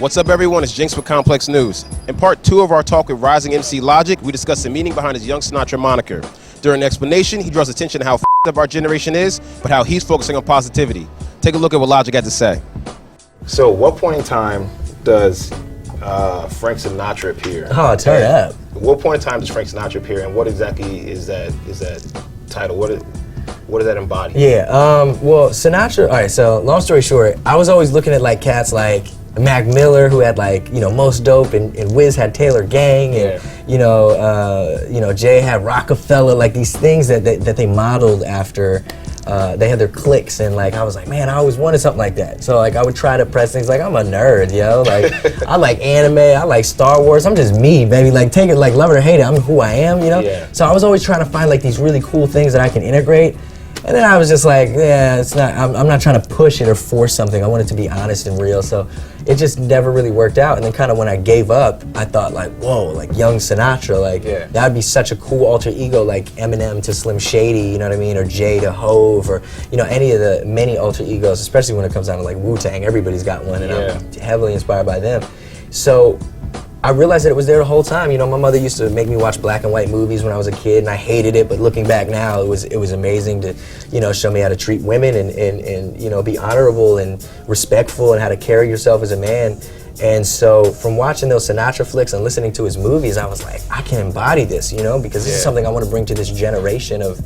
What's up, everyone? It's Jinx with Complex News. In part 2 of our talk with rising MC Logic, we discuss the meaning behind his Young Sinatra moniker. During the explanation, he draws attention to how f***ed up our generation is, but how he's focusing on positivity. Take a look at what Logic had to say. So, what point in time does Frank Sinatra appear? Oh, turn up. At what point in time does Frank Sinatra appear, and what exactly is that title? What does that embody? Yeah, well, Sinatra, all right, so long story short, I was always looking at like cats like Mac Miller, who had like, Most Dope, and Wiz had Taylor Gang, and Jay had Rockefeller, like these things that they modeled after. They had their cliques, and like I was like, man, I always wanted something like that. So like I would try to press things like I'm a nerd, like I like anime, I like Star Wars. I'm just me, baby. Like take it, like love it or hate it. I'm who I am, Yeah. So I was always trying to find like these really cool things that I can integrate. And then I was just like, yeah, it's not. I'm not trying to push it or force something. I want it to be honest and real. So it just never really worked out. And then kind of when I gave up, I thought like, whoa, like Young Sinatra, like that would be such a cool alter ego, like Eminem to Slim Shady, you know what I mean, or Jay to Hove, or any of the many alter egos, especially when it comes down to like Wu-Tang. Everybody's got one, and I'm heavily inspired by them. So I realized that it was there the whole time. My mother used to make me watch black and white movies when I was a kid, and I hated it. But looking back now, it was amazing to, show me how to treat women and be honorable and respectful, and how to carry yourself as a man. And so from watching those Sinatra flicks and listening to his movies, I was like, I can embody this, because this is something I want to bring to this generation of.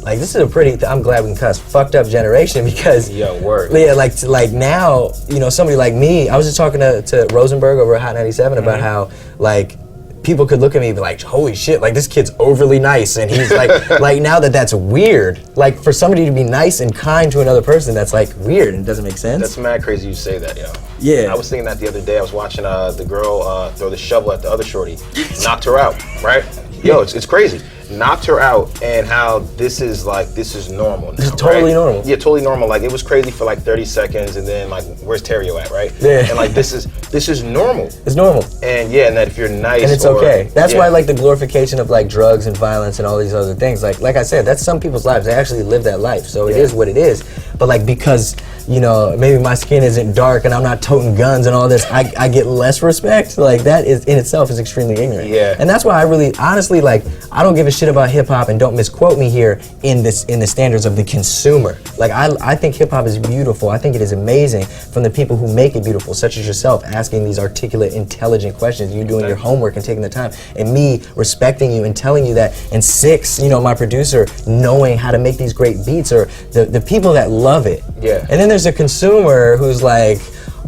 Like, this is a pretty, I'm glad we can cuss, fucked up generation, because like now, somebody like me, I was just talking to Rosenberg over at Hot 97 about how like people could look at me and be like, holy shit, like this kid's overly nice, and he's like like now that's weird, like for somebody to be nice and kind to another person, that's like weird and doesn't make sense. That's mad crazy you say that, yo. Yeah. I was thinking that the other day. I was watching the girl throw the shovel at the other shorty, knocked her out, right? Yo, it's crazy. Knocked her out, and how this is normal now, This is totally normal. Yeah, totally normal. Like it was crazy for like 30 seconds, and then like, where's Terrio at, right? Yeah. And like this is normal. It's normal. And yeah, and that if you're nice, and it's okay. That's why like the glorification of like drugs and violence and all these other things. Like I said, that's some people's lives. They actually live that life, so it is what it is. But like because maybe my skin isn't dark and I'm not toting guns and all this, I get less respect. Like that is in itself is extremely ignorant. Yeah. And that's why I really honestly like I don't give a shit about hip hop, and don't misquote me here in the standards of the consumer. Like I think hip hop is beautiful. I think it is amazing from the people who make it beautiful, such as yourself, asking these articulate, intelligent questions, you doing your homework and taking the time, and me respecting you and telling you that, and Six, my producer, knowing how to make these great beats, or the people that love it. Yeah. And then there's a consumer who's like,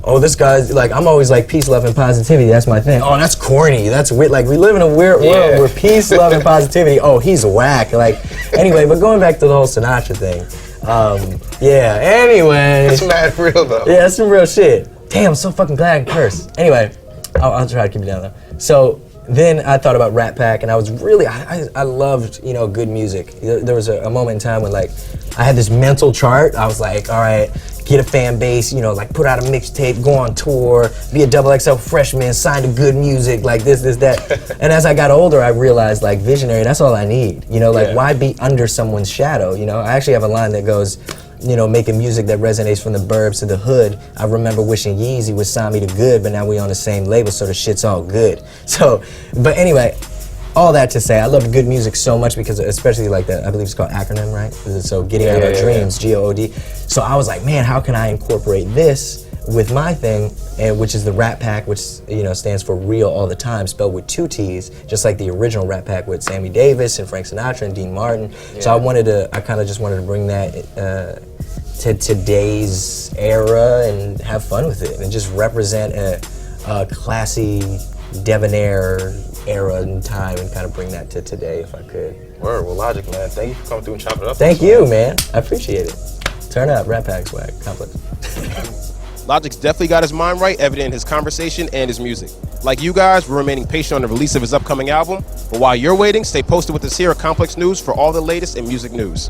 oh, this guy's like, I'm always like peace, love, and positivity. That's my thing. Oh, that's corny. That's weird. Like we live in a weird world where peace, love, and positivity. Oh, he's whack. Like anyway, but going back to the whole Sinatra thing. Anyway. It's mad real though. Yeah, that's some real shit. Damn, I'm so fucking glad I can curse. Anyway, I'll try to keep it down though. So then I thought about Rat Pack, and I was really, I loved, good music. There was a moment in time when like I had this mental chart. I was like, all right, get a fan base, like put out a mixtape, go on tour, be a XXL freshman, sign to good music, like this, that. And as I got older, I realized like visionary, that's all I need. Why be under someone's shadow? I actually have a line that goes, making music that resonates from the burbs to the hood. I remember wishing Yeezy would sign me to good, but now we on the same label, so the shit's all good. So, but anyway, all that to say, I love good music so much, because especially like that, I believe it's called acronym, right? So getting out our dreams, GOOD. So I was like, man, how can I incorporate this with my thing, and which is the Rat Pack, which stands for real all the time, spelled with 2 T's, just like the original Rat Pack with Sammy Davis and Frank Sinatra and Dean Martin. So I kind of just wanted to bring that to today's era and have fun with it, and just represent a classy, debonair era and time, and kind of bring that to today if I could. Word, well, Logic, man. Thank you for coming through and chopping it up. Thank you, man. I appreciate it. Turn up, Rat Pack swag, Complex. Logic's definitely got his mind right, evident in his conversation and his music. Like you guys, we're remaining patient on the release of his upcoming album, but while you're waiting, stay posted with us here at Complex News for all the latest in music news.